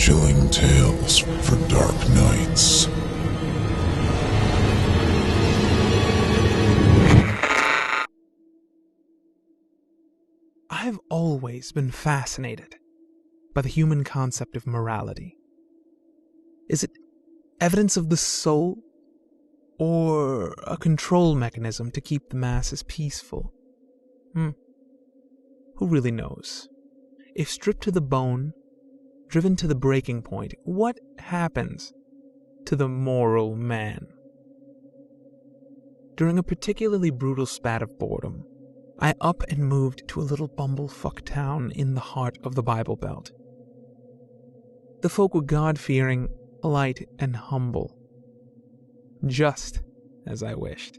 chilling tales for dark nights. I've always been fascinated by the human concept of morality. Is it evidence of the soul, or a control mechanism to keep the masses peaceful? Who really knows? If stripped to the bone, driven to the breaking point, what happens to the moral man? During a particularly brutal spat of boredom, I up and moved to a little bumblefuck town in the heart of the Bible Belt. The folk were God-fearing, polite, and humble. Just as I wished.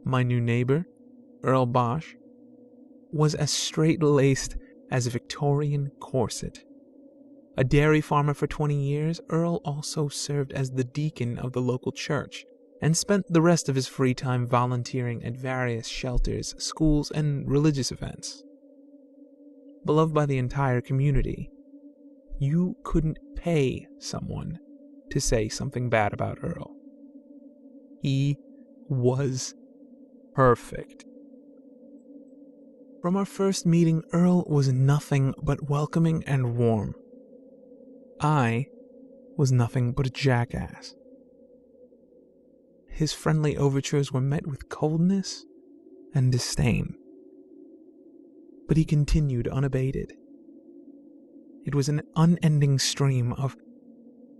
My new neighbor, Earl Bosch, was as straight-laced as a Victorian corset. A dairy farmer for 20 years, Earl also served as the deacon of the local church and spent the rest of his free time volunteering at various shelters, schools, and religious events. Beloved by the entire community, you couldn't pay someone to say something bad about Earl. He was perfect. From our first meeting, Earl was nothing but welcoming and warm. I was nothing but a jackass. His friendly overtures were met with coldness and disdain. But he continued unabated. It was an unending stream of,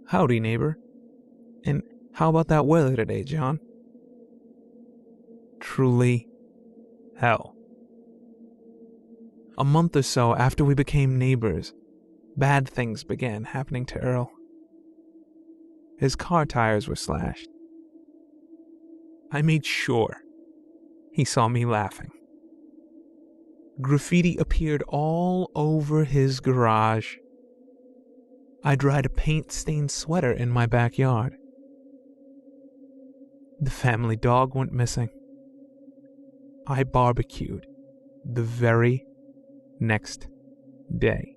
"Howdy, neighbor," and "How about that weather today, John?" Truly, hell. A month or so after we became neighbors, bad things began happening to Earl. His car tires were slashed. I made sure he saw me laughing. Graffiti appeared all over his garage. I dried a paint-stained sweater in my backyard. The family dog went missing. I barbecued the very next day.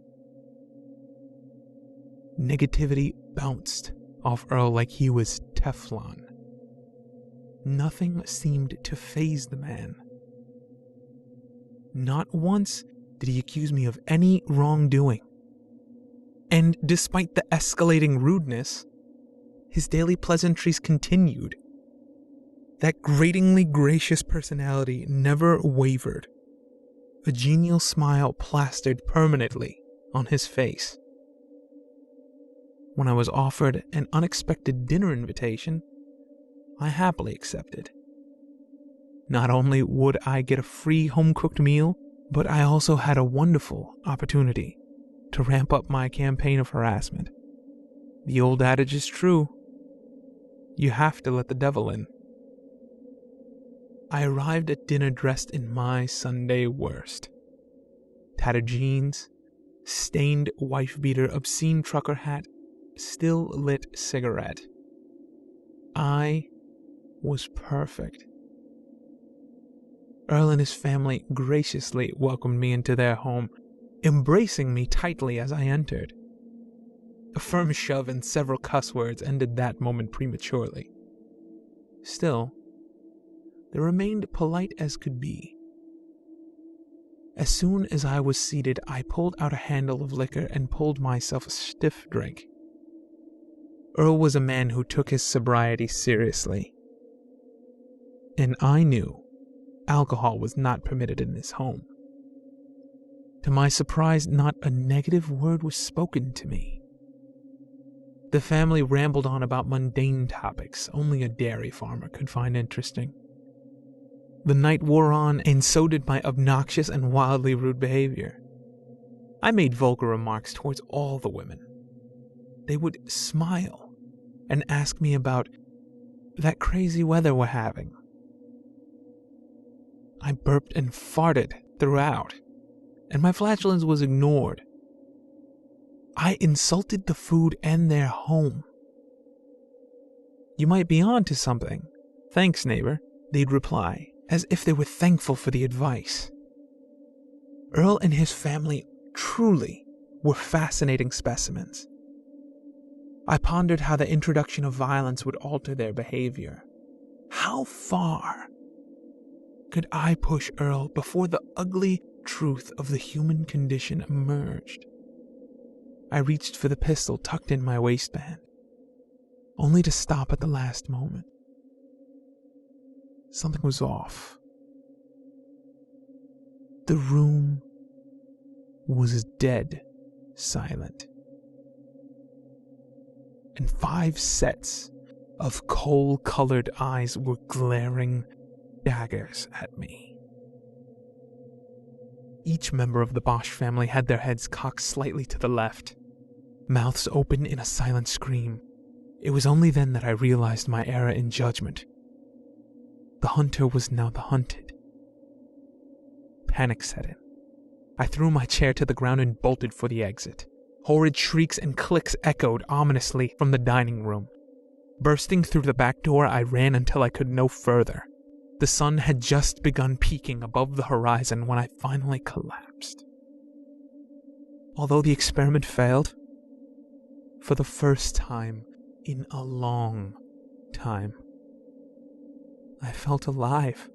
Negativity bounced off Earl like he was Teflon. Nothing seemed to faze the man. Not once did he accuse me of any wrongdoing. And despite the escalating rudeness, his daily pleasantries continued. That gratingly gracious personality never wavered. A genial smile plastered permanently on his face. When I was offered an unexpected dinner invitation, I happily accepted. Not only would I get a free home-cooked meal, but I also had a wonderful opportunity to ramp up my campaign of harassment. The old adage is true. You have to let the devil in. I arrived at dinner dressed in my Sunday worst. Tattered jeans, stained wife-beater, obscene trucker hat, still-lit cigarette. I was perfect. Earl and his family graciously welcomed me into their home, embracing me tightly as I entered. A firm shove and several cuss words ended that moment prematurely. Still, they remained polite as could be. As soon as I was seated, I pulled out a handle of liquor and pulled myself a stiff drink. Earl was a man who took his sobriety seriously. And I knew alcohol was not permitted in his home. To my surprise, not a negative word was spoken to me. The family rambled on about mundane topics only a dairy farmer could find interesting. The night wore on, and so did my obnoxious and wildly rude behavior. I made vulgar remarks towards all the women. They would smile and ask me about that crazy weather we're having. I burped and farted throughout, and my flatulence was ignored. I insulted the food and their home. "You might be on to something. Thanks, neighbor," they'd reply, as if they were thankful for the advice. Earl and his family truly were fascinating specimens. I pondered how the introduction of violence would alter their behavior. How far could I push Earl before the ugly truth of the human condition emerged? I reached for the pistol tucked in my waistband, only to stop at the last moment. Something was off. The room was dead silent, and 5 sets of coal-colored eyes were glaring daggers at me. Each member of the Bosch family had their heads cocked slightly to the left, mouths open in a silent scream. It was only then that I realized my error in judgment. The hunter was now the hunted. Panic set in. I threw my chair to the ground and bolted for the exit. Horrid shrieks and clicks echoed ominously from the dining room. Bursting through the back door, I ran until I could no further. The sun had just begun peaking above the horizon when I finally collapsed. Although the experiment failed, for the first time in a long time, I felt alive.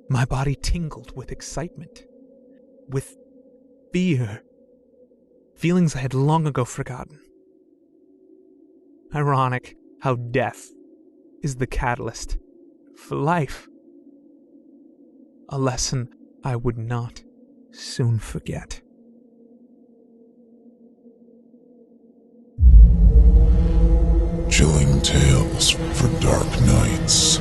My body tingled with excitement, with fear, feelings I had long ago forgotten. Ironic how death is the catalyst for life. A lesson I would not soon forget. Chilling tales for dark nights.